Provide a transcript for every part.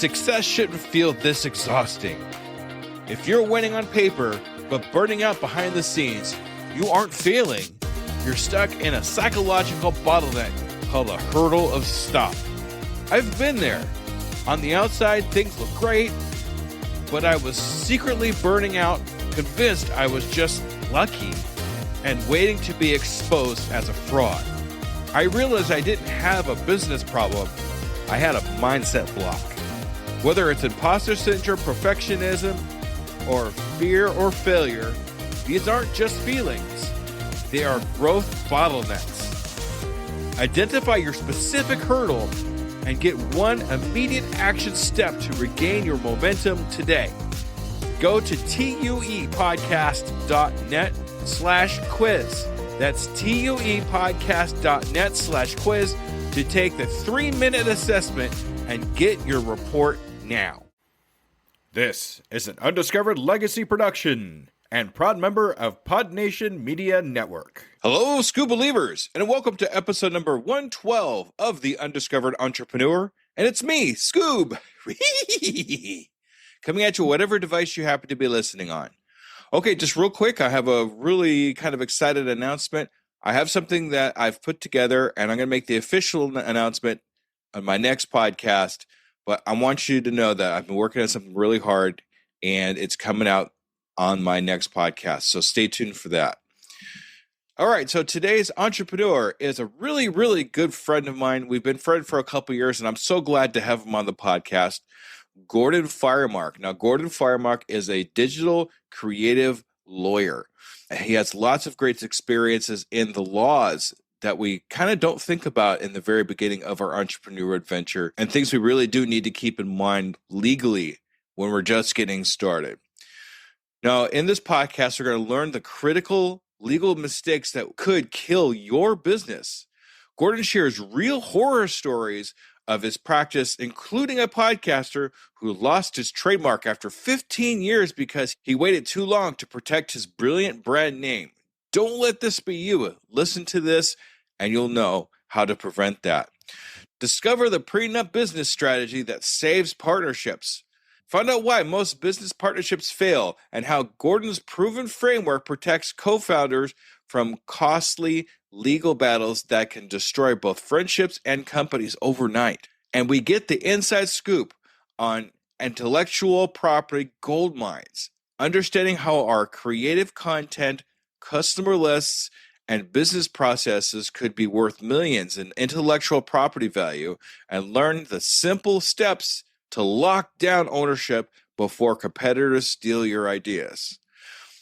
Success shouldn't feel this exhausting. If you're winning on paper, but burning out behind the scenes, you aren't failing. You're stuck in a psychological bottleneck called a hurdle of stop. I've been there. On the outside, things look great, but I was secretly burning out, convinced I was just lucky, and waiting to be exposed as a fraud. I realized I didn't have a business problem. I had a mindset block. Whether it's imposter syndrome, perfectionism, or fear or failure, these aren't just feelings. They are growth bottlenecks. Identify your specific hurdle and get one immediate action step to regain your momentum today. Go to tuepodcast.net/quiz. That's tuepodcast.net/quiz to take the 3-minute assessment and get your report now. This is an Undiscovered Legacy production and proud member of Pod Nation Media Network. Hello, Skoob believers, and welcome to episode number 112 of the Undiscovered Entrepreneur. And it's me, Skoob, coming at you whatever device you happen to be listening on. Okay, just real quick, I have a really kind of excited announcement. I have something that I've put together, and I'm going to make the official announcement on my next podcast. But I want you to know that I've been working on something really hard, and it's coming out on my next podcast. So stay tuned for that. All right, so today's entrepreneur is a really, really good friend of mine. We've been friends for a couple of years, and I'm so glad to have him on the podcast, Gordon Firemark. Now, Gordon Firemark is a digital creative lawyer. He has lots of great experiences in the laws that we kind of don't think about in the very beginning of our entrepreneurial adventure, and things we really do need to keep in mind legally when we're just getting started. Now, in this podcast, we're going to learn the critical legal mistakes that could kill your business. Gordon shares real horror stories of his practice, including a podcaster who lost his trademark after 15 years because he waited too long to protect his brilliant brand name. Don't let this be you. Listen to this and you'll know how to prevent that. Discover the prenup business strategy that saves partnerships. Find out why most business partnerships fail and how Gordon's proven framework protects co-founders from costly legal battles that can destroy both friendships and companies overnight. And we get the inside scoop on intellectual property gold mines, understanding how our creative content, customer lists, and business processes could be worth millions in intellectual property value, and learn the simple steps to lock down ownership before competitors steal your ideas.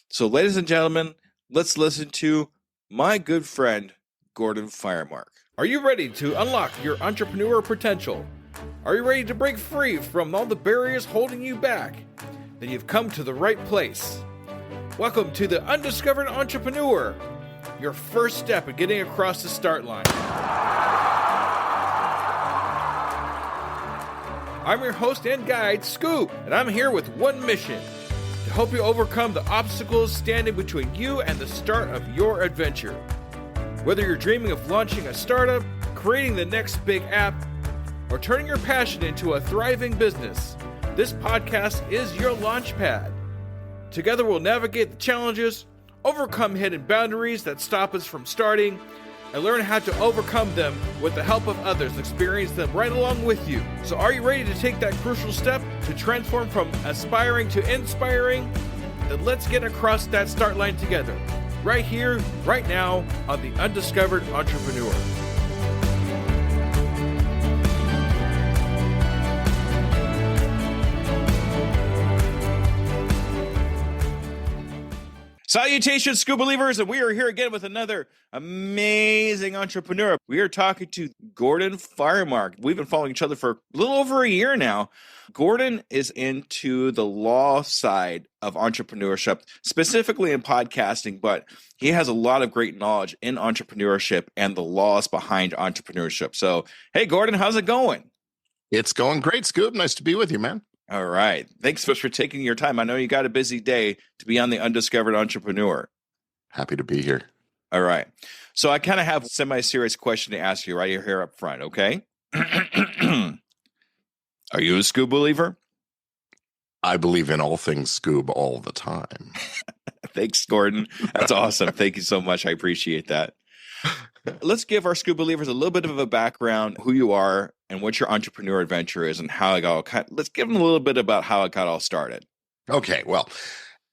So, ladies and gentlemen, let's listen to my good friend, Gordon Firemark. Are you ready to unlock your entrepreneur potential? Are you ready to break free from all the barriers holding you back? Then you've come to the right place. Welcome to the Undiscovered Entrepreneur, your first step in getting across the start line. I'm your host and guide, Skoob, and I'm here with one mission: to help you overcome the obstacles standing between you and the start of your adventure. Whether you're dreaming of launching a startup, creating the next big app, or turning your passion into a thriving business, this podcast is your launch pad. Together we'll navigate the challenges, overcome hidden boundaries that stop us from starting, and learn how to overcome them with the help of others, experience them right along with you. So are you ready to take that crucial step to transform from aspiring to inspiring? Then let's get across that start line together, right here, right now, on the Undiscovered Entrepreneur. Salutations, Skoob believers, and we are here again with another amazing entrepreneur. We are talking to Gordon Firemark. We've been following each other for a little over a year now. Gordon is into the law side of entrepreneurship, specifically in podcasting, but he has a lot of great knowledge in entrepreneurship and the laws behind entrepreneurship. So, hey, Gordon, how's it going? It's going great, Skoob. Nice to be with you, man. All right. Thanks so much for taking your time. I know you got a busy day to be on the Undiscovered Entrepreneur. Happy to be here. All right. So I kind of have a semi-serious question to ask you right here up front, okay? Are you a Skoob believer? I believe in all things Skoob all the time. Thanks, Gordon. That's awesome. Thank you so much. I appreciate that. Let's give our Skoob believers a little bit of a background, who you are and what your entrepreneur adventure is and how it got. Let's give them a little bit about how it got all started. Okay, well,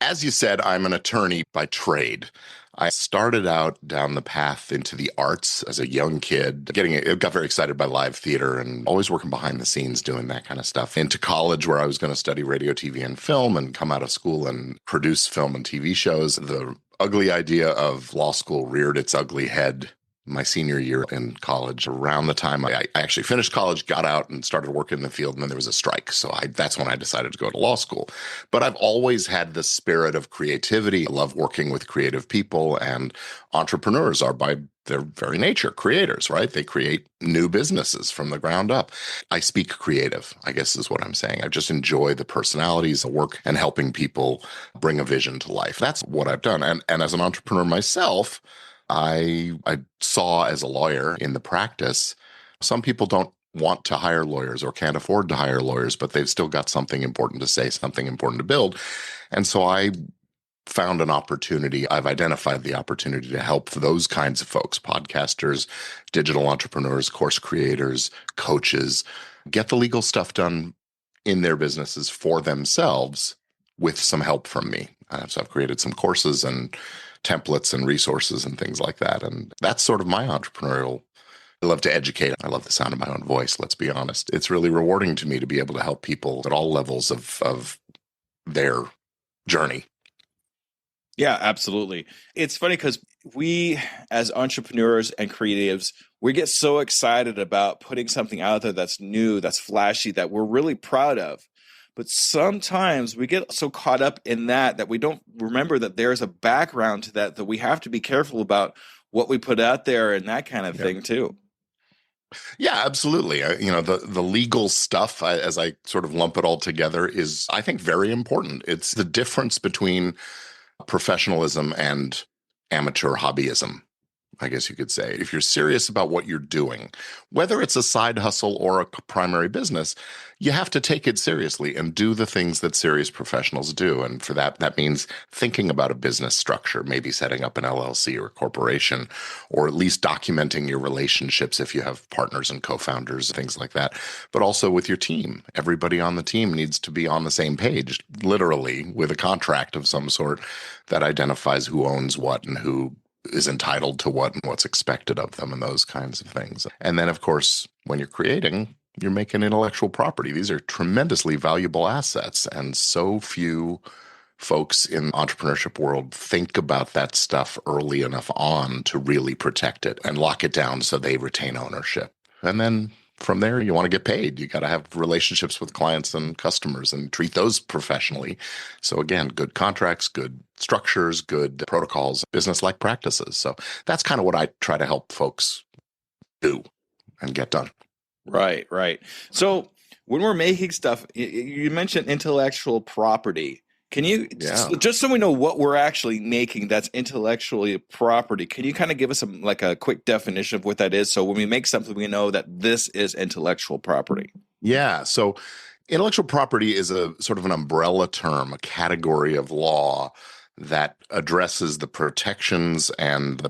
as you said, I'm an attorney by trade. I started out down the path into the arts as a young kid, got very excited by live theater and always working behind the scenes doing that kind of stuff. Into college where I was going to study radio, TV, and film and come out of school and produce film and TV shows. The ugly idea of law school reared its ugly head my senior year in college. Around the time I actually finished college, got out and started working in the field, and then there was a strike. So that's when I decided to go to law school. But I've always had the spirit of creativity. I love working with creative people, and entrepreneurs are by their very nature creators, right? They create new businesses from the ground up. I speak creative, I guess is what I'm saying. I just enjoy the personalities, the work, and helping people bring a vision to life. That's what I've done. And as an entrepreneur myself, I saw as a lawyer in the practice, some people don't want to hire lawyers or can't afford to hire lawyers, but they've still got something important to say, something important to build. And so I found an opportunity. I've identified the opportunity to help those kinds of folks, podcasters, digital entrepreneurs, course creators, coaches, get the legal stuff done in their businesses for themselves with some help from me. So I've created some courses and templates and resources and things like that. And that's sort of my entrepreneurial. I love to educate. I love the sound of my own voice. Let's be honest. It's really rewarding to me to be able to help people at all levels of their journey. Yeah, absolutely. It's funny because we, as entrepreneurs and creatives, we get so excited about putting something out there that's new, that's flashy, that we're really proud of. But sometimes we get so caught up in that we don't remember that there's a background to that we have to be careful about what we put out there and that kind of thing too. Yeah, absolutely. The legal stuff, as I sort of lump it all together, is, I think, very important. It's the difference between professionalism and amateur hobbyism, I guess you could say. If you're serious about what you're doing, whether it's a side hustle or a primary business, you have to take it seriously and do the things that serious professionals do. And for that means thinking about a business structure, maybe setting up an LLC or a corporation, or at least documenting your relationships if you have partners and co-founders, things like that. But also with your team. Everybody on the team needs to be on the same page, literally, with a contract of some sort that identifies who owns what and who is entitled to what and what's expected of them and those kinds of things. And then, of course, when you're creating, you're making intellectual property. These are tremendously valuable assets. And so few folks in the entrepreneurship world think about that stuff early enough on to really protect it and lock it down so they retain ownership. And then from there, you want to get paid. You got to have relationships with clients and customers and treat those professionally. So again, good contracts, good structures, good protocols, business-like practices. So that's kind of what I try to help folks do and get done. Right, right. So when we're making stuff, you mentioned intellectual property. Can you, just so we know what we're actually making that's intellectually property, can you kind of give us a quick definition of what that is? So when we make something, we know that this is intellectual property. Yeah. So intellectual property is a sort of an umbrella term, a category of law that addresses the protections and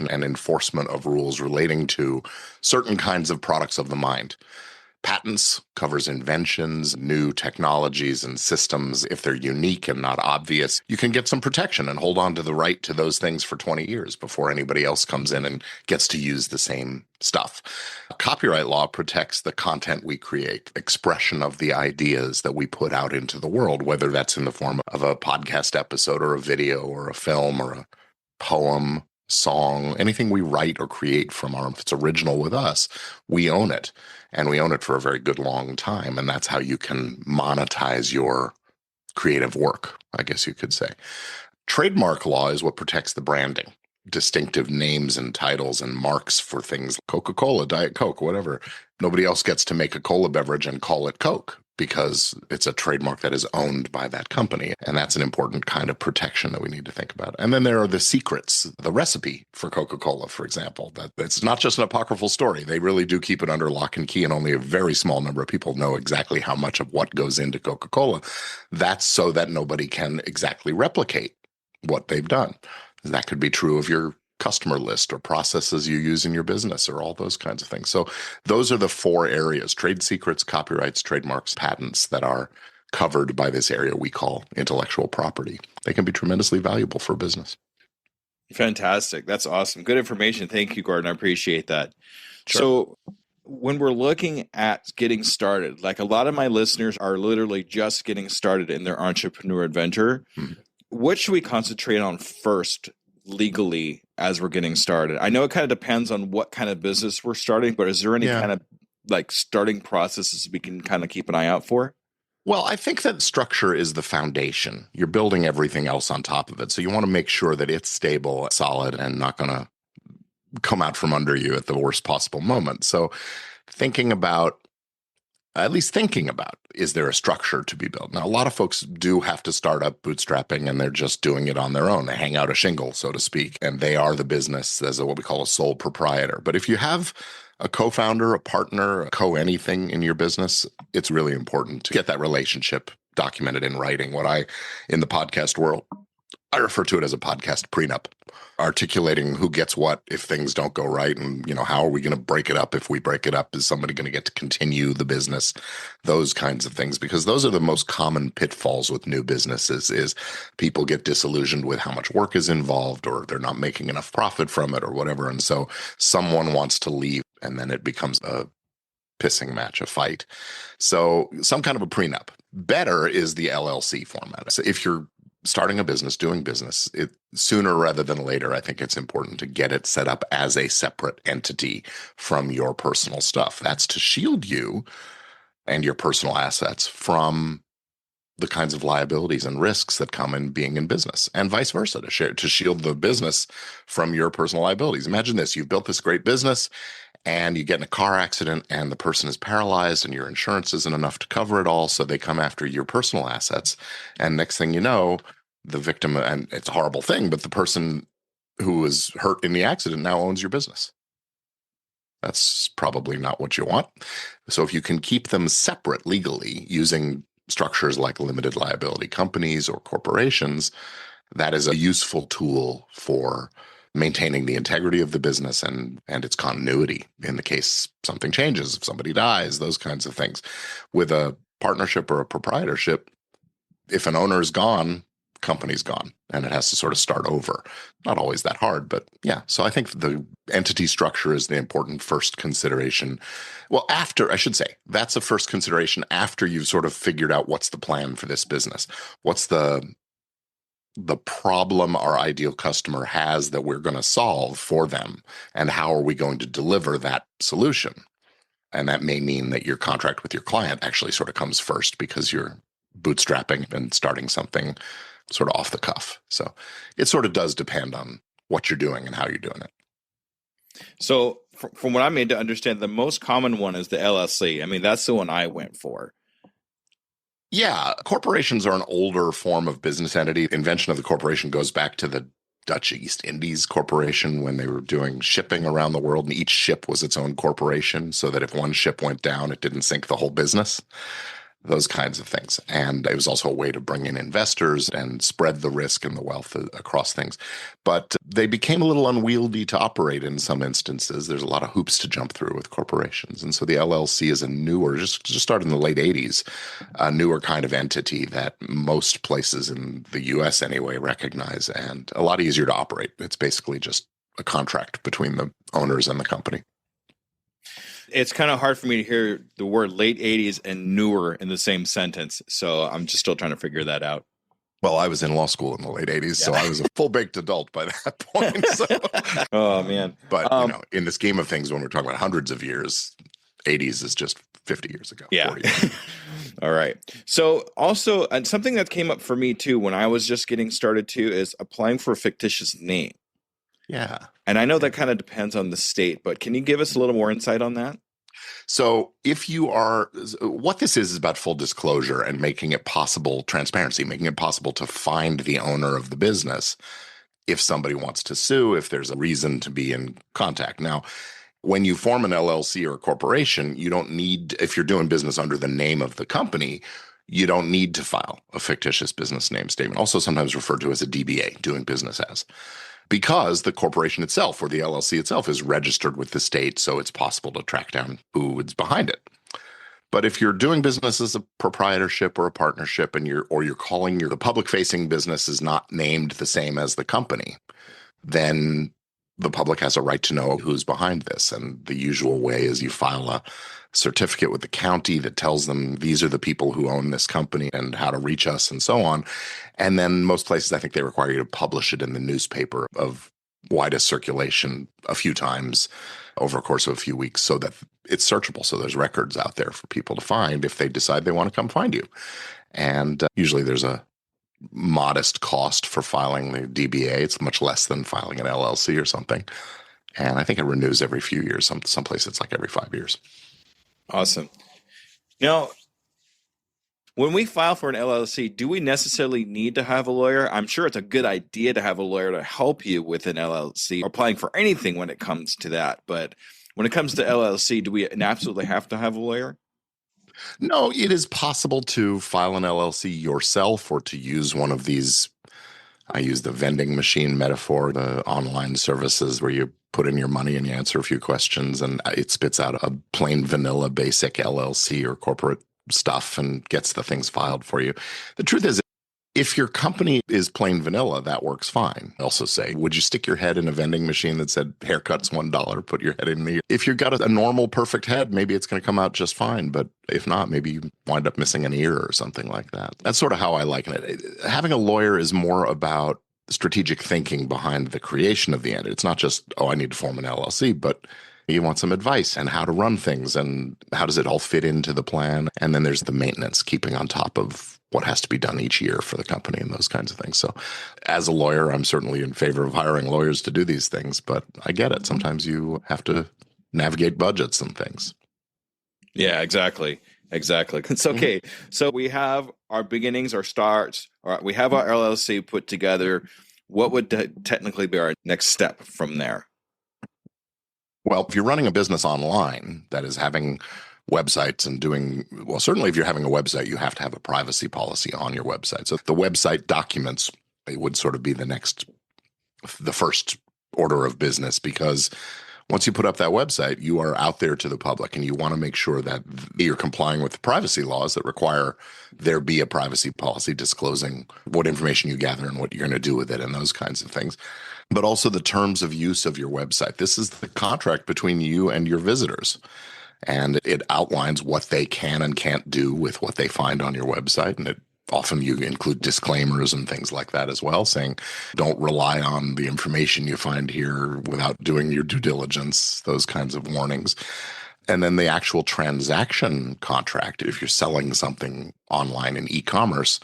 enforcement of rules relating to certain kinds of products of the mind. Patents covers inventions, new technologies and systems. If they're unique and not obvious, you can get some protection and hold on to the right to those things for 20 years before anybody else comes in and gets to use the same stuff. Copyright law protects the content we create, expression of the ideas that we put out into the world, whether that's in the form of a podcast episode or a video or a film or a poem, song, anything we write or create if it's original with us, we own it. And we own it for a very good long time. And that's how you can monetize your creative work, I guess you could say. Trademark law is what protects the branding, distinctive names and titles and marks for things, Coca-Cola, Diet Coke, whatever. Nobody else gets to make a cola beverage and call it Coke. because it's a trademark that is owned by that company. And that's an important kind of protection that we need to think about. And then there are the secrets, the recipe for Coca-Cola, for example, that it's not just an apocryphal story. They really do keep it under lock and key, and only a very small number of people know exactly how much of what goes into Coca-Cola. That's so that nobody can exactly replicate what they've done. That could be true of your customer list or processes you use in your business or all those kinds of things. So those are the 4 areas: trade secrets, copyrights, trademarks, patents, that are covered by this area we call intellectual property. They can be tremendously valuable for business. Fantastic. That's awesome. Good information. Thank you, Gordon. I appreciate that. Sure. So when we're looking at getting started, like a lot of my listeners are literally just getting started in their entrepreneur adventure. What should we concentrate on first legally as we're getting started? I know it kind of depends on what kind of business we're starting, but is there any kind of like starting processes we can kind of keep an eye out for? Well, I think that structure is the foundation. You're building everything else on top of it. So you want to make sure that it's stable, solid, and not going to come out from under you at the worst possible moment. So at least thinking about, is there a structure to be built? Now, a lot of folks do have to start up bootstrapping, and they're just doing it on their own. They hang out a shingle, so to speak, and they are the business as what we call a sole proprietor. But if you have a co-founder, a partner, a co-anything in your business, it's really important to get that relationship documented in writing. In the podcast world, I refer to it as a podcast prenup, articulating who gets what if things don't go right, and how are we going to break it up? If we break it up, is somebody going to get to continue the business? Those kinds of things, because those are the most common pitfalls with new businesses. Is people get disillusioned with how much work is involved, or they're not making enough profit from it, or whatever, and so someone wants to leave, and then it becomes a pissing match, a fight. So some kind of a prenup. Better is the LLC format. So if you're starting a business, doing business, sooner rather than later, I think it's important to get it set up as a separate entity from your personal stuff. That's to shield you and your personal assets from the kinds of liabilities and risks that come in being in business, and vice versa, to shield the business from your personal liabilities. Imagine this: you've built this great business, and you get in a car accident, and the person is paralyzed, and your insurance isn't enough to cover it all, so they come after your personal assets. And next thing you know, the victim, and it's a horrible thing, but the person who was hurt in the accident now owns your business. That's probably not what you want. So if you can keep them separate legally using structures like limited liability companies or corporations, that is a useful tool for maintaining the integrity of the business and its continuity in the case something changes, if somebody dies, those kinds of things. With a partnership or a proprietorship, if an owner is gone, company's gone, and it has to sort of start over. Not always that hard, but yeah. So I think the entity structure is the important first consideration. Well, I should say, that's the first consideration after you've sort of figured out what's the plan for this business. What's the problem our ideal customer has that we're going to solve for them, and how are we going to deliver that solution? And that may mean that your contract with your client actually sort of comes first, because you're bootstrapping and starting something sort of off the cuff. So it sort of does depend on what you're doing and how you're doing it. So from what I made to understand, the most common one is the LLC. I mean, that's the one I went for. Yeah, corporations are an older form of business entity. The invention of the corporation goes back to the Dutch East Indies Corporation, when they were doing shipping around the world, and each ship was its own corporation, so that if one ship went down, it didn't sink the whole business. Those kinds of things. And it was also a way to bring in investors and spread the risk and the wealth across things. But they became a little unwieldy to operate in some instances. There's a lot of hoops to jump through with corporations. And so the LLC is a newer, just started in the late 80s, a newer kind of entity that most places in the US anyway recognize, and a lot easier to operate. It's basically just a contract between the owners and the company. It's kind of hard for me to hear the word late 80s and newer in the same sentence. So I'm just still trying to figure that out. Well, I was in law school in the late 80s, so I was a full-baked adult by that point. So. Oh, man. But, in the scheme of things, when we're talking about hundreds of years, 80s is just 50 years ago. Yeah. 40 years ago. All right. So also, something that came up for me, too, when I was just getting started, too, is applying for a fictitious name. Yeah. And I know that kind of depends on the state, but can you give us a little more insight on that? So if you are, what this is about full disclosure and making it possible, transparency, making it possible to find the owner of the business if somebody wants to sue, if there's a reason to be in contact. Now, when you form an LLC or a corporation, you don't need, if you're doing business under the name of the company, you don't need to file a fictitious business name statement, also sometimes referred to as a DBA, doing business as, because the corporation itself or the LLC itself is registered with the state, so it's possible to track down who is behind it. But if you're doing business as a proprietorship or a partnership and you're calling the public facing business is not named the same as the company, then the public has a right to know who's behind this. And the usual way is you file a certificate with the county that tells them these are the people who own this company and how to reach us and so on. And then most places, I think they require you to publish it in the newspaper of widest circulation a few times over a course of a few weeks so that it's searchable. So there's records out there for people to find if they decide they want to come find you. And usually there's a modest cost for filing the DBA. It's much less than filing an LLC or something. And I think it renews every few years. Some places it's like every 5 years. Awesome. Now, when we file for an LLC, do we necessarily need to have a lawyer? I'm sure it's a good idea to have a lawyer to help you with an LLC or applying for anything when it comes to that. But when it comes to LLC, do we absolutely have to have a lawyer? No, it is possible to file an LLC yourself or to use one of these. I use the vending machine metaphor, the online services where you put in your money and you answer a few questions and it spits out a plain vanilla basic LLC or corporate stuff and gets the things filed for you. The truth is, if your company is plain vanilla, that works fine. I also say, would you stick your head in a vending machine that said haircuts $1, put your head in the, if you've got a normal perfect head, maybe it's going to come out just fine. But if not, maybe you wind up missing an ear or something like that. That's sort of how I liken it. Having a lawyer is more about strategic thinking behind the creation of the entity. It's not just, oh, I need to form an LLC, but you want some advice and how to run things and how does it all fit into the plan. And then there's the maintenance, keeping on top of what has to be done each year for the company and those kinds of things. So as a lawyer, I'm certainly in favor of hiring lawyers to do these things, but I get it. Sometimes you have to navigate budgets and things. Yeah, exactly. Exactly. It's okay. So we have our beginnings, our starts, we have our LLC put together. What would technically be our next step from there? Well, if you're running a business online that is having websites and doing, well, certainly if you're having a website, you have to have a privacy policy on your website. So the website documents would sort of be the first order of business, because once you put up that website, you are out there to the public and you want to make sure that you're complying with the privacy laws that require there be a privacy policy disclosing what information you gather and what you're going to do with it and those kinds of things. But also the terms of use of your website. This is the contract between you and your visitors. And it outlines what they can and can't do with what they find on your website. And often you include disclaimers and things like that as well, saying don't rely on the information you find here without doing your due diligence, those kinds of warnings. And then the actual transaction contract, if you're selling something online in e-commerce,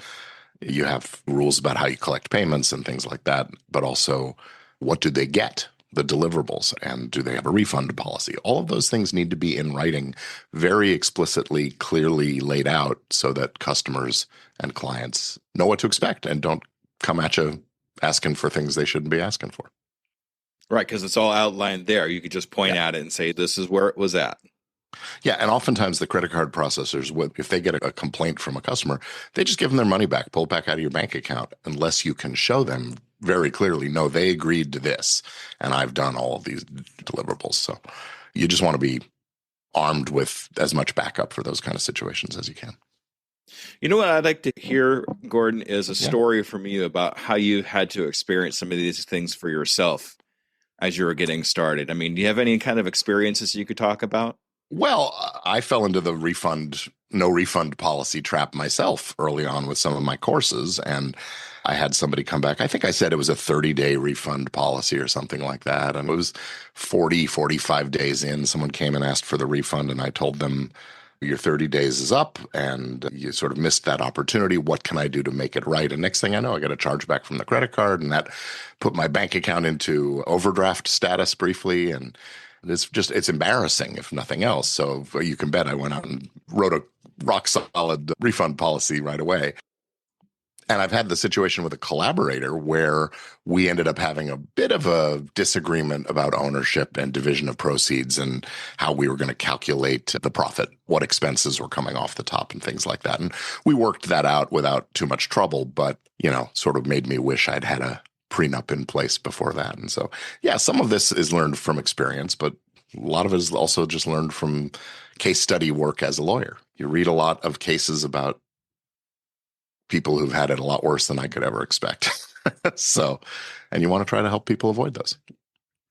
you have rules about how you collect payments and things like that, but also what do they get? The deliverables, and do they have a refund policy? All of those things need to be in writing, very explicitly, clearly laid out so that customers and clients know what to expect and don't come at you asking for things they shouldn't be asking for. Right, because it's all outlined there. You could just point at it and say, this is where it was at. Yeah, and oftentimes the credit card processors, if they get a complaint from a customer, they just give them their money back, pull it back out of your bank account, unless you can show them very clearly, no, they agreed to this, and I've done all of these deliverables. So you just want to be armed with as much backup for those kind of situations as you can. You know what I'd like to hear, Gordon, is a story from you about how you had to experience some of these things for yourself as you were getting started. I mean, do you have any kind of experiences you could talk about? Well, I fell into the no refund policy trap myself early on with some of my courses. And I had somebody come back. I think I said it was a 30-day refund policy or something like that. And it was 45 days in. Someone came and asked for the refund. And I told them, your 30 days is up and you sort of missed that opportunity. What can I do to make it right? And next thing I know, I got a charge back from the credit card, and that put my bank account into overdraft status briefly. And It's embarrassing if nothing else. So you can bet I went out and wrote a rock solid refund policy right away. And I've had the situation with a collaborator where we ended up having a bit of a disagreement about ownership and division of proceeds and how we were going to calculate the profit, what expenses were coming off the top and things like that. And we worked that out without too much trouble, but, sort of made me wish I'd had a prenup in place before that. And so, yeah, some of this is learned from experience, but a lot of it is also just learned from case study work as a lawyer. You read a lot of cases about people who've had it a lot worse than I could ever expect. So, and you want to try to help people avoid those.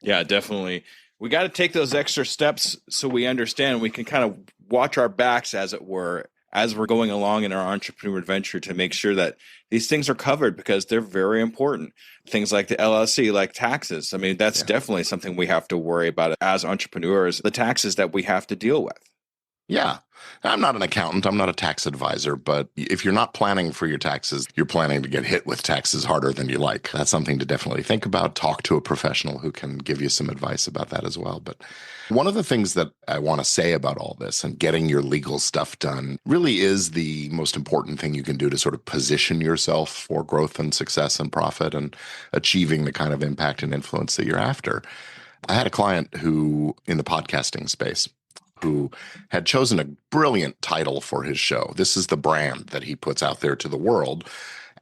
Yeah, definitely. We got to take those extra steps so we understand. We can kind of watch our backs, as it were, as we're going along in our entrepreneur adventure to make sure that these things are covered because they're very important. Things like the LLC, like taxes. I mean, that's definitely something we have to worry about as entrepreneurs, the taxes that we have to deal with. Yeah. I'm not an accountant. I'm not a tax advisor, but if you're not planning for your taxes, you're planning to get hit with taxes harder than you like. That's something to definitely think about. Talk to a professional who can give you some advice about that as well. But one of the things that I want to say about all this and getting your legal stuff done really is the most important thing you can do to sort of position yourself for growth and success and profit and achieving the kind of impact and influence that you're after. I had a client who, in the podcasting space, who had chosen a brilliant title for his show. This is the brand that he puts out there to the world.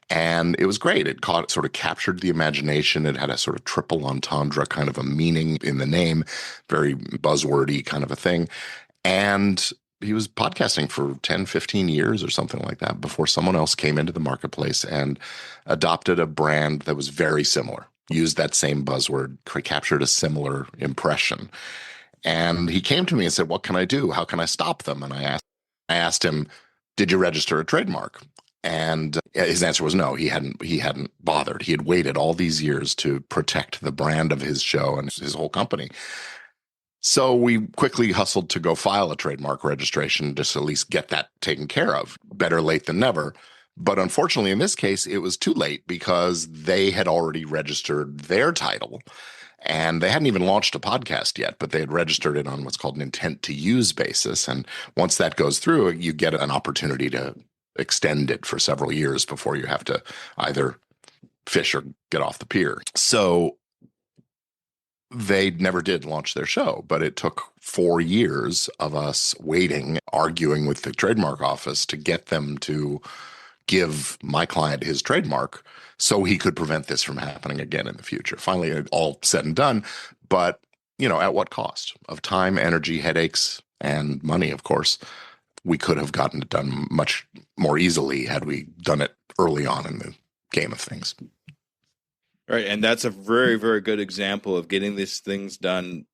And it was great. It sort of captured the imagination. It had a sort of triple entendre kind of a meaning in the name, very buzzwordy kind of a thing. And he was podcasting for 10, 15 years or something like that before someone else came into the marketplace and adopted a brand that was very similar, used that same buzzword, captured a similar impression. And he came to me and said, what can I do? How can I stop them? And I asked him, did you register a trademark? And his answer was no, he hadn't bothered. He had waited all these years to protect the brand of his show and his whole company. So we quickly hustled to go file a trademark registration just to at least get that taken care of. Better late than never. But unfortunately, in this case, it was too late because they had already registered their title. And they hadn't even launched a podcast yet, but they had registered it on what's called an intent to use basis. And once that goes through, you get an opportunity to extend it for several years before you have to either fish or get off the pier. So they never did launch their show, but it took 4 years of us waiting, arguing with the trademark office to get them to give my client his trademark so he could prevent this from happening again in the future. Finally, it all said and done, but at what cost of time, energy, headaches, and money, of course. We could have gotten it done much more easily had we done it early on in the game of things. Right, and that's a very, very good example of getting these things done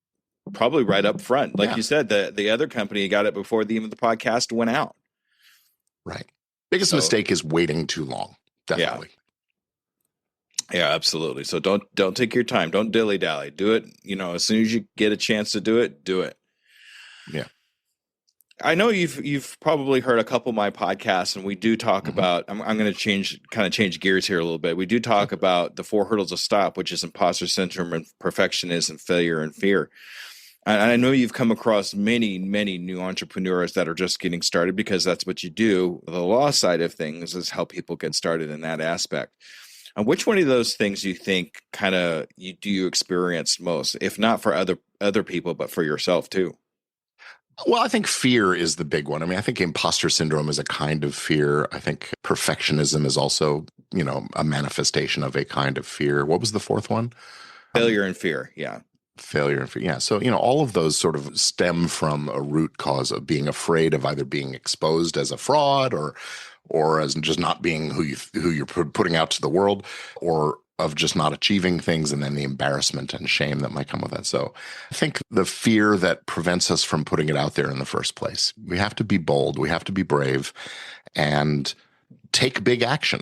probably right up front. Like you said, the other company got it before even the podcast went out. Right. Biggest mistake is waiting too long. Definitely. Yeah, absolutely. So don't take your time. Don't dilly-dally. Do it, as soon as you get a chance to do it, do it. Yeah. I know you've probably heard a couple of my podcasts, and we do talk about, I'm going to change gears here a little bit. We do talk about the 4 hurdles of stop, which is imposter syndrome and perfectionism, failure, and fear. And I know you've come across many, many new entrepreneurs that are just getting started because that's what you do. The law side of things is help people get started in that aspect. And which one of those things you think you experience most, if not for other people, but for yourself too? Well, I think fear is the big one. I mean, I think imposter syndrome is a kind of fear. I think perfectionism is also, a manifestation of a kind of fear. What was the fourth one? Failure and fear. Yeah. Failure and fear. Yeah. So, all of those sort of stem from a root cause of being afraid of either being exposed as a fraud or as just not being who you're putting out to the world, or of just not achieving things, and then the embarrassment and shame that might come with that. So I think the fear that prevents us from putting it out there in the first place. We have to be bold. We have to be brave and take big action,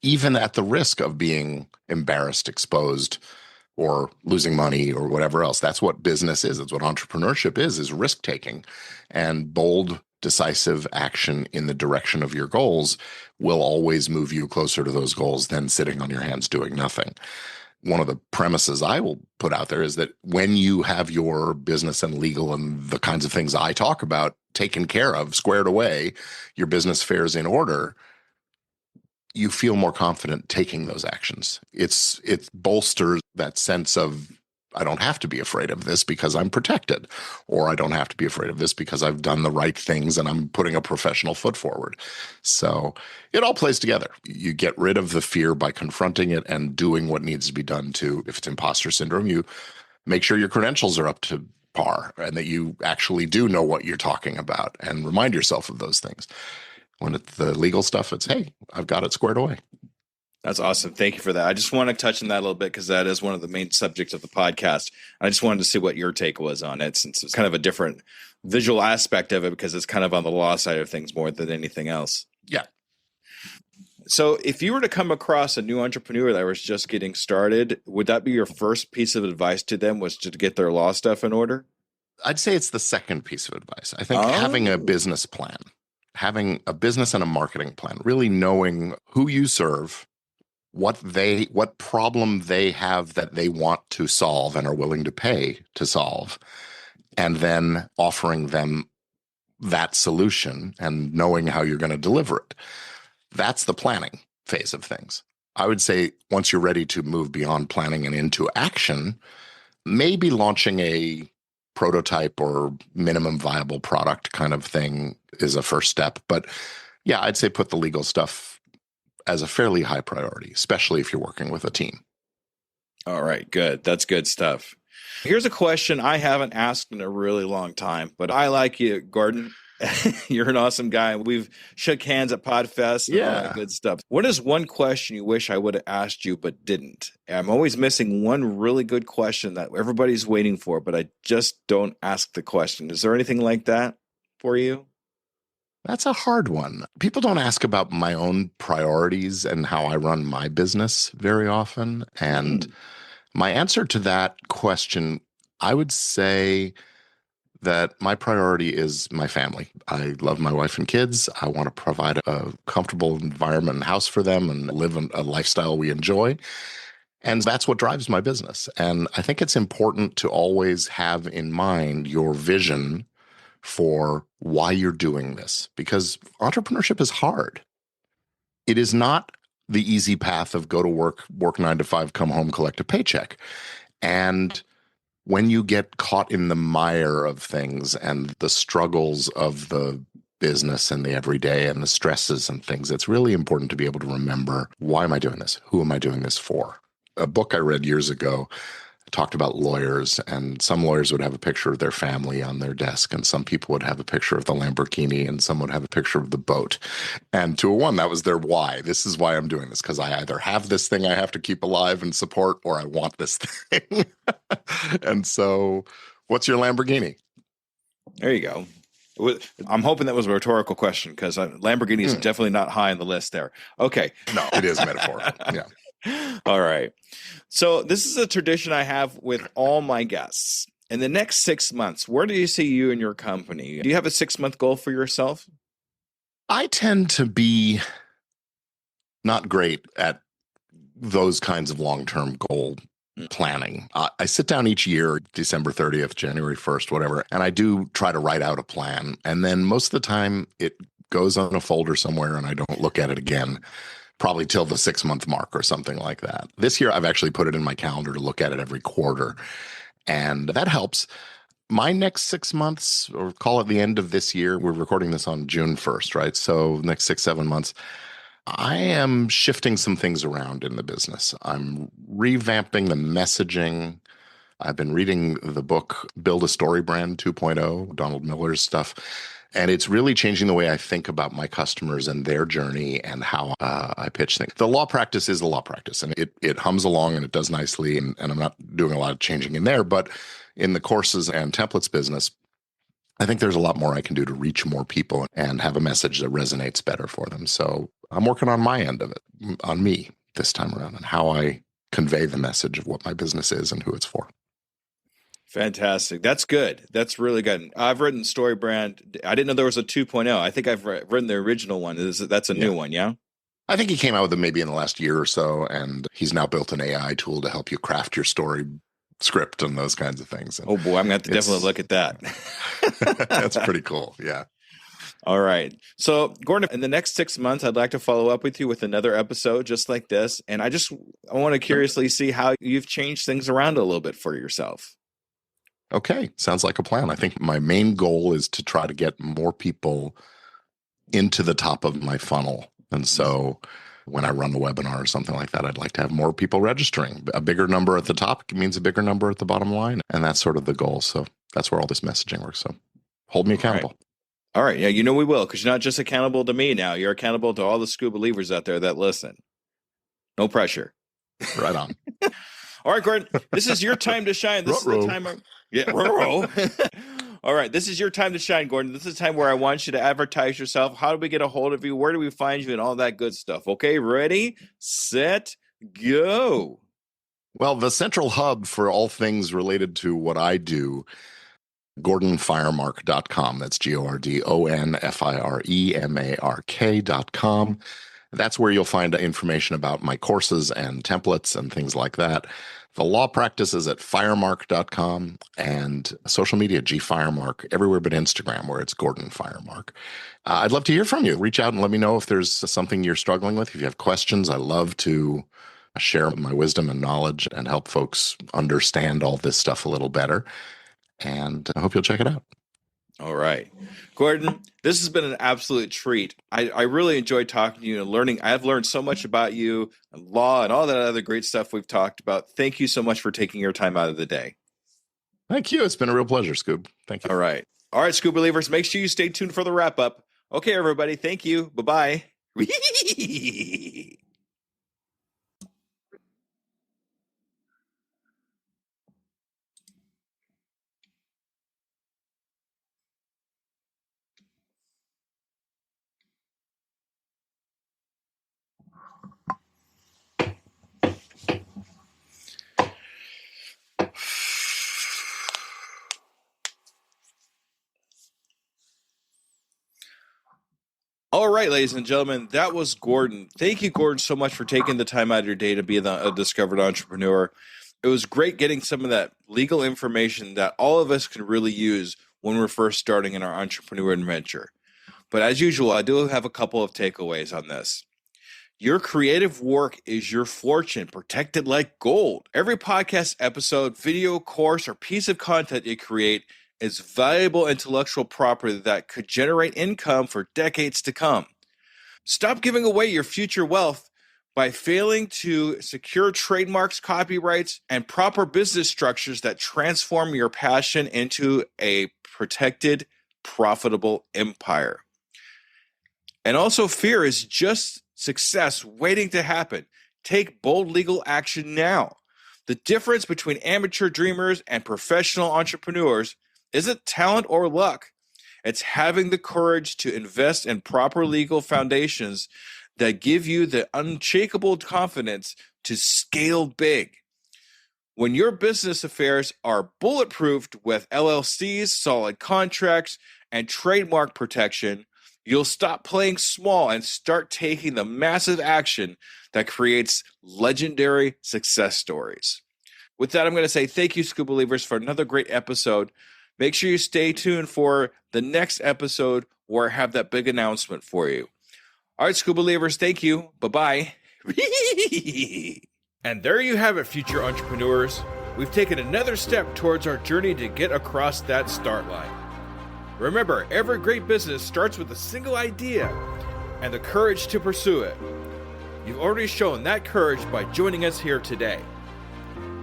even at the risk of being embarrassed, exposed, or losing money or whatever else. That's what business is. That's what entrepreneurship is risk taking. And bold, decisive action in the direction of your goals will always move you closer to those goals than sitting on your hands doing nothing. One of the premises I will put out there is that when you have your business and legal and the kinds of things I talk about taken care of, squared away, your business affairs in order, you feel more confident taking those actions. It bolsters that sense of, I don't have to be afraid of this because I'm protected, or I don't have to be afraid of this because I've done the right things and I'm putting a professional foot forward. So it all plays together. You get rid of the fear by confronting it and doing what needs to be done to, if it's imposter syndrome, you make sure your credentials are up to par and that you actually do know what you're talking about and remind yourself of those things. When it's the legal stuff, it's, hey, I've got it squared away. That's awesome. Thank you for that. I just want to touch on that a little bit because that is one of the main subjects of the podcast. I just wanted to see what your take was on it, since it's kind of a different visual aspect of it because it's kind of on the law side of things more than anything else. Yeah. So if you were to come across a new entrepreneur that was just getting started, would that be your first piece of advice to them, was to get their law stuff in order? I'd say it's the second piece of advice. I think having a business plan, having a business and a marketing plan, really knowing who you serve, what problem they have that they want to solve and are willing to pay to solve, and then offering them that solution and knowing how you're going to deliver it. That's the planning phase of things. I would say once you're ready to move beyond planning and into action, maybe launching a prototype or minimum viable product kind of thing is a first step. But yeah, I'd say put the legal stuff as a fairly high priority, especially if you're working with a team. All right, good. That's good stuff. Here's a question I haven't asked in a really long time, but I like you, Gordon. You're an awesome guy. We've shook hands at PodFest and all that good stuff. What is one question you wish I would have asked you but didn't? I'm always missing one really good question that everybody's waiting for, but I just don't ask the question. Is there anything like that for you? That's a hard one. People don't ask about my own priorities and how I run my business very often. And my answer to that question, I would say that my priority is my family. I love my wife and kids. I want to provide a comfortable environment and house for them and live a lifestyle we enjoy. And that's what drives my business. And I think it's important to always have in mind your vision for why you're doing this, because entrepreneurship is hard. It is not the easy path of go to work 9 to 5, come home, collect a paycheck. And when you get caught in the mire of things and the struggles of the business and the everyday and the stresses and things, it's really important to be able to remember, why am I doing this? Who am I doing this for? A book I read years ago talked about lawyers, and some lawyers would have a picture of their family on their desk, and some people would have a picture of the Lamborghini, and some would have a picture of the boat. And to a one, that was their why. This is why I'm doing this, because I either have this thing I have to keep alive and support, or I want this thing. And so, what's your Lamborghini? There you go. I'm hoping that was a rhetorical question, because Lamborghini is definitely not high on the list there. Okay. No, it is metaphorical. Yeah. All right. So this is a tradition I have with all my guests. In the next 6 months, where do you see you and your company? Do you have a 6-month goal for yourself? I tend to be not great at those kinds of long-term goal planning. I sit down each year, December 30th, January 1st, whatever, and I do try to write out a plan. And then most of the time it goes on a folder somewhere and I don't look at it again, probably till the 6-month mark or something like that. This year, I've actually put it in my calendar to look at it every quarter, and that helps. My next 6 months, or call it the end of this year, we're recording this on June 1st, right? So next 6-7 months, I am shifting some things around in the business. I'm revamping the messaging. I've been reading the book, Build a Story Brand 2.0, Donald Miller's stuff. And it's really changing the way I think about my customers and their journey and how I pitch things. The law practice is the law practice, and it hums along and it does nicely. And I'm not doing a lot of changing in there. But in the courses and templates business, I think there's a lot more I can do to reach more people and have a message that resonates better for them. So I'm working on my end of it, on me this time around, and how I convey the message of what my business is and who it's for. Fantastic. That's good. That's really good. I've written Story Brand. I didn't know there was a 2.0. I think I've written the original one. That's a new one, yeah? I think he came out with it maybe in the last year or so, and he's now built an AI tool to help you craft your story script and those kinds of things. And Oh boy, I'm going to have to definitely look at that. that's pretty cool. Yeah. All right. So, Gordon, in the next 6 months, I'd like to follow up with you with another episode just like this. And I want to curiously see how you've changed things around a little bit for yourself. Okay. Sounds like a plan. I think my main goal is to try to get more people into the top of my funnel. And so when I run a webinar or something like that, I'd like to have more people registering. A bigger number at the top means a bigger number at the bottom line. And that's sort of the goal. So that's where all this messaging works. So hold me accountable. All right. Yeah, we will, because you're not just accountable to me now. You're accountable to all the Skoob believers out there that listen. No pressure. Right on. All right, Gordon, this is your time to shine. This is the time. All right, this is your time to shine, Gordon. This is the time where I want you to advertise yourself. How do we get a hold of you? Where do we find you? And all that good stuff. Okay, ready, set, go. Well, the central hub for all things related to what I do, GordonFiremark.com. That's GordonFiremark.com. That's where you'll find information about my courses and templates and things like that. The law practice is at firemark.com, and social media, GFiremark, everywhere but Instagram, where it's Gordon Firemark. I'd love to hear from you. Reach out and let me know if there's something you're struggling with. If you have questions, I love to share my wisdom and knowledge and help folks understand all this stuff a little better. And I hope you'll check it out. All right. Gordon, this has been an absolute treat. I really enjoyed talking to you and learning. I've learned so much about you and law and all that other great stuff we've talked about. Thank you so much for taking your time out of the day. Thank you. It's been a real pleasure, Skoob. Thank you. All right. All right, Skoob believers, make sure you stay tuned for the wrap up. Okay, everybody. Thank you. Bye-bye. All right, ladies and gentlemen, that was Gordon. Thank you, Gordon, so much for taking the time out of your day to be the Undiscovered Entrepreneur. It was great getting some of that legal information that all of us can really use when we're first starting in our entrepreneur adventure. But as usual, I do have a couple of takeaways on this. Your creative work is your fortune, protected like gold. Every podcast episode, video, course, or piece of content you create is valuable intellectual property that could generate income for decades to come. Stop giving away your future wealth by failing to secure trademarks, copyrights, and proper business structures that transform your passion into a protected, profitable empire. And also, fear is just success waiting to happen. Take bold legal action now. The difference between amateur dreamers and professional entrepreneurs isn't talent or luck. It's having the courage to invest in proper legal foundations that give you the unshakable confidence to scale big. When your business affairs are bulletproofed with LLCs, solid contracts, and trademark protection, you'll stop playing small and start taking the massive action that creates legendary success stories. With that, I'm going to say thank you, Skoob believers, for another great episode. Make sure you stay tuned for the next episode where I have that big announcement for you. All right, Skoob believers, thank you. Bye-bye. And there you have it, future entrepreneurs. We've taken another step towards our journey to get across that start line. Remember, every great business starts with a single idea and the courage to pursue it. You've already shown that courage by joining us here today.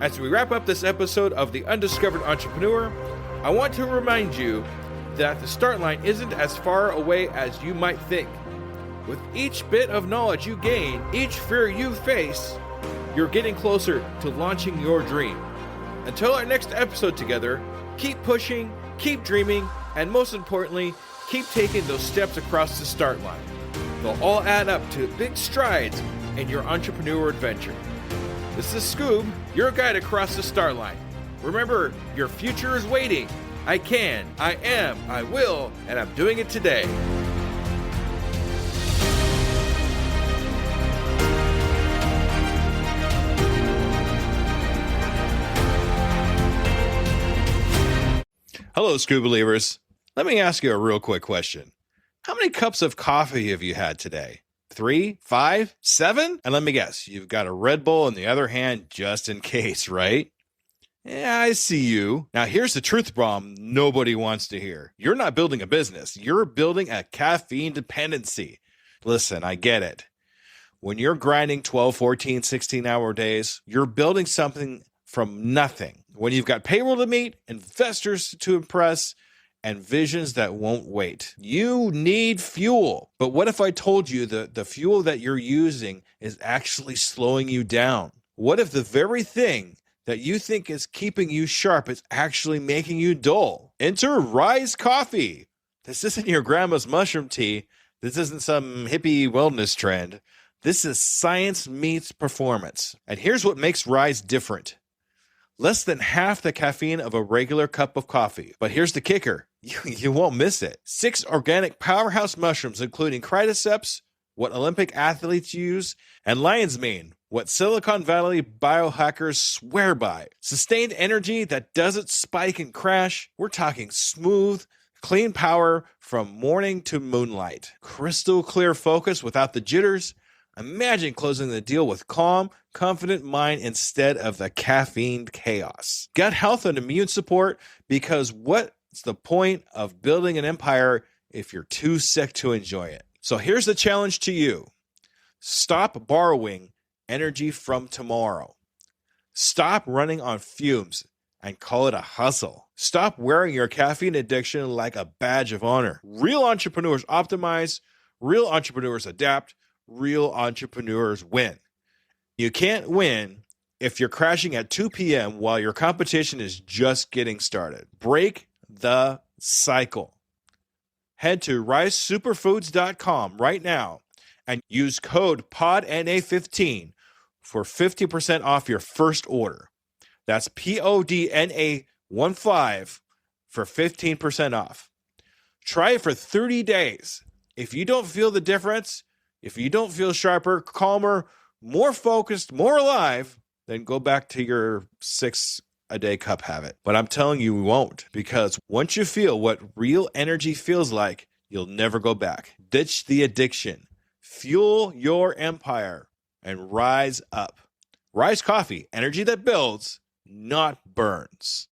As we wrap up this episode of The Undiscovered Entrepreneur, I want to remind you that the start line isn't as far away as you might think. With each bit of knowledge you gain, each fear you face, you're getting closer to launching your dream. Until our next episode together, keep pushing, keep dreaming, and most importantly, keep taking those steps across the start line. They'll all add up to big strides in your entrepreneur adventure. This is Skoob, your guide across the start line. Remember, your future is waiting. I can, I am, I will, and I'm doing it today. Hello, Skoob believers. Let me ask you a real quick question. How many cups of coffee have you had today? 3, 5, 7? And let me guess, you've got a Red Bull in the other hand just in case, right? Yeah, I see you. Now, here's the truth bomb nobody wants to hear. You're not building a business. You're building a caffeine dependency. Listen, I get it. When you're grinding 12, 14, 16-hour days, you're building something from nothing. When you've got payroll to meet, investors to impress, and visions that won't wait. You need fuel. But what if I told you that the fuel that you're using is actually slowing you down? What if the very thing that you think is keeping you sharp is actually making you dull? Enter Rise Coffee. This isn't your grandma's mushroom tea. This isn't some hippie wellness trend. This is science meets performance. And here's what makes Rise different. Less than half the caffeine of a regular cup of coffee. But here's the kicker. You won't miss it. 6 organic powerhouse mushrooms, including cordyceps, what Olympic athletes use, and lion's mane, what Silicon Valley biohackers swear by. Sustained energy that doesn't spike and crash. We're talking smooth, clean power from morning to moonlight. Crystal clear focus without the jitters. Imagine closing the deal with calm, confident mind instead of the caffeine chaos. Gut health and immune support, because what's the point of building an empire if you're too sick to enjoy it? So here's the challenge to you. Stop borrowing energy from tomorrow. Stop running on fumes and call it a hustle. Stop wearing your caffeine addiction like a badge of honor. Real entrepreneurs optimize, real entrepreneurs adapt, real entrepreneurs win. You can't win if you're crashing at 2 p.m. while your competition is just getting started. Break the cycle. Head to risesuperfoods.com right now and use code PODNA15 for 50% off your first order. That's PODNA15 for 15% off. Try it for 30 days. If you don't feel the difference, if you don't feel sharper, calmer, more focused, more alive, then go back to your 6-a-day cup habit. But I'm telling you, you won't, because once you feel what real energy feels like, you'll never go back. Ditch the addiction, fuel your empire, and rise up. Rise Coffee, energy that builds, not burns.